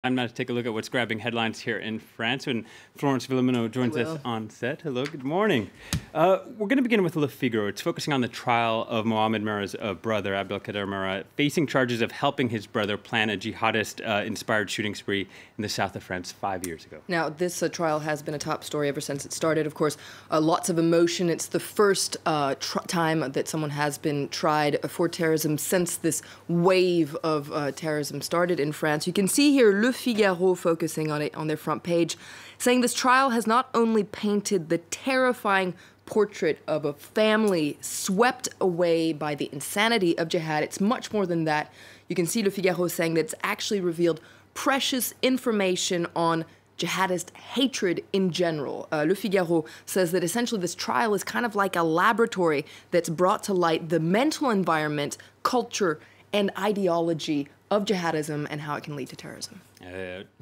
I'm going to take a look at what's grabbing headlines here in France, and Florence Villamino joins us on set. Hello, good morning. We're going to begin with Le Figaro. It's focusing on the trial of Mohamed Merah's brother, Abdelkader Merah, facing charges of helping his brother plan a jihadist-inspired shooting spree in the south of France 5 years ago. Now, this trial has been a top story ever since it started. Of course, lots of emotion. It's the first time that someone has been tried for terrorism since this wave of terrorism started in France. You can see here Le Figaro focusing on it on their front page, saying this trial has not only painted the terrifying portrait of a family swept away by the insanity of jihad. It's much more than that. You can see Le Figaro saying that it's actually revealed precious information on jihadist hatred in general. Le Figaro says that essentially this trial is kind of like a laboratory that's brought to light the mental environment, culture, and ideology of jihadism and how it can lead to terrorism.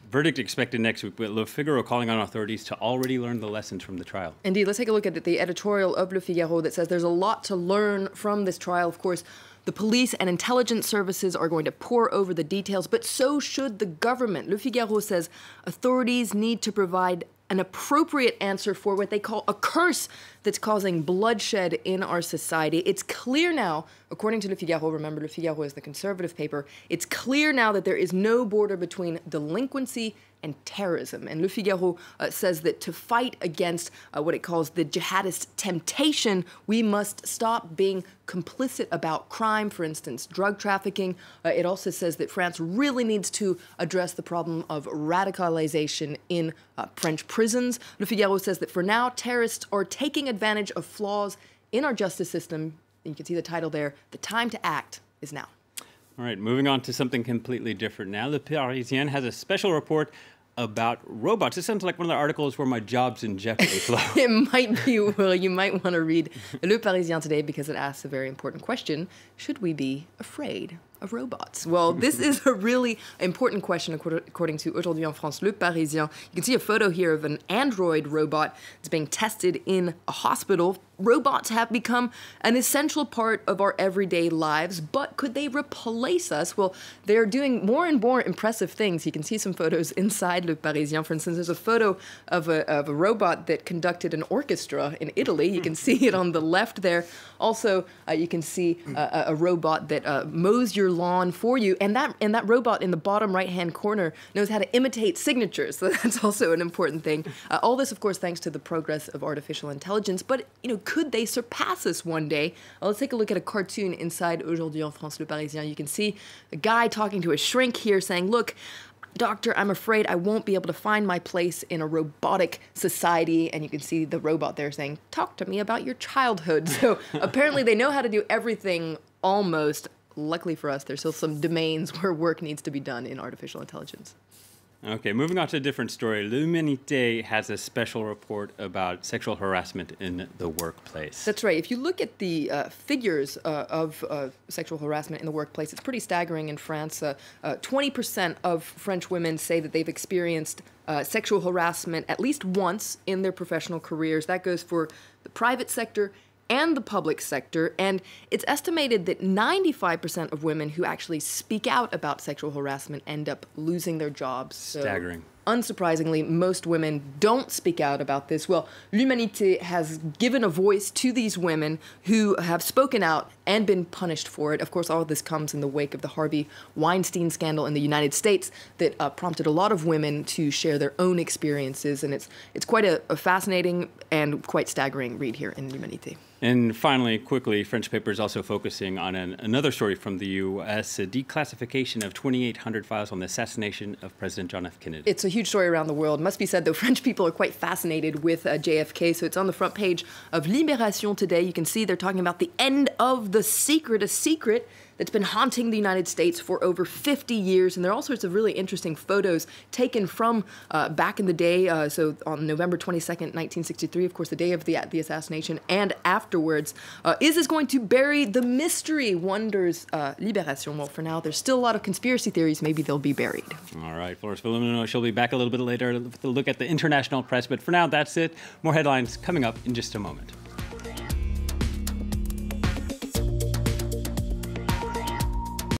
Verdict expected next week, but Le Figaro calling on authorities to already learn the lessons from the trial. Indeed, let's take a look at the editorial of Le Figaro that says there's a lot to learn from this trial. Of course, the police and intelligence services are going to pore over the details, but so should the government. Le Figaro says authorities need to provide an appropriate answer for what they call a curse that's causing bloodshed in our society. It's clear now, according to Le Figaro, remember Le Figaro is the conservative paper, it's clear now that there is no border between delinquency and terrorism. And Le Figaro says that to fight against what it calls the jihadist temptation, we must stop being complicit about crime, for instance, drug trafficking. It also says that France really needs to address the problem of radicalization in French prisons. Le Figaro says that for now, terrorists are taking advantage of flaws in our justice system. You can see the title there, The Time to Act is Now. All right, moving on to something completely different now. Le Parisien has a special report about robots. This sounds like one of the articles where my job's in jeopardy, Flo. It might be, Will. You might want to read Le Parisien today because it asks a very important question. Should we be afraid of robots? Well, this is a really important question according to Aujourd'hui en France, Le Parisien. You can see a photo here of an android robot that's being tested in a hospital. Robots have become an essential part of our everyday lives, but could they replace us? Well, they're doing more and more impressive things. You can see some photos inside Le Parisien. For instance, there's a photo of a robot that conducted an orchestra in Italy. You can see it on the left there. Also, you can see a robot that mows your lawn for you, and that robot in the bottom right-hand corner knows how to imitate signatures. So that's also an important thing. All this, of course, thanks to the progress of artificial intelligence. But could they surpass us one day? Let's take a look at a cartoon inside Aujourd'hui en France, Le Parisien. You can see a guy talking to a shrink here saying, "Look, Doctor, I'm afraid I won't be able to find my place in a robotic society." And you can see the robot there saying, "Talk to me about your childhood." So apparently they know how to do everything almost. Luckily for us, there's still some domains where work needs to be done in artificial intelligence. Okay, moving on to a different story. L'Humanité has a special report about sexual harassment in the workplace. That's right. If you look at the figures of sexual harassment in the workplace, it's pretty staggering in France. 20% of French women say that they've experienced sexual harassment at least once in their professional careers. That goes for the private sector and the public sector, and it's estimated that 95% of women who actually speak out about sexual harassment end up losing their jobs. Staggering. Unsurprisingly, most women don't speak out about this. Well, L'Humanité has given a voice to these women who have spoken out and been punished for it. Of course, all of this comes in the wake of the Harvey Weinstein scandal in the United States that prompted a lot of women to share their own experiences, and it's quite a fascinating and quite staggering read here in L'Humanité. And finally, quickly, French paper is also focusing on another story from the U.S., a declassification of 2,800 files on the assassination of President John F. Kennedy. It's a huge story around the world. Must be said, though, French people are quite fascinated with JFK, so it's on the front page of Libération today. You can see they're talking about the end of the secret, a secret that's been haunting the United States for over 50 years. And there are all sorts of really interesting photos taken from back in the day, so on November 22nd, 1963, of course, the day of the assassination, and afterwards. Is this going to bury the mystery, wonders Libération? Well, for now, there's still a lot of conspiracy theories. Maybe they'll be buried. All right, Florence Villamino, she'll be back a little bit later with a look at the international press. But for now, that's it. More headlines coming up in just a moment.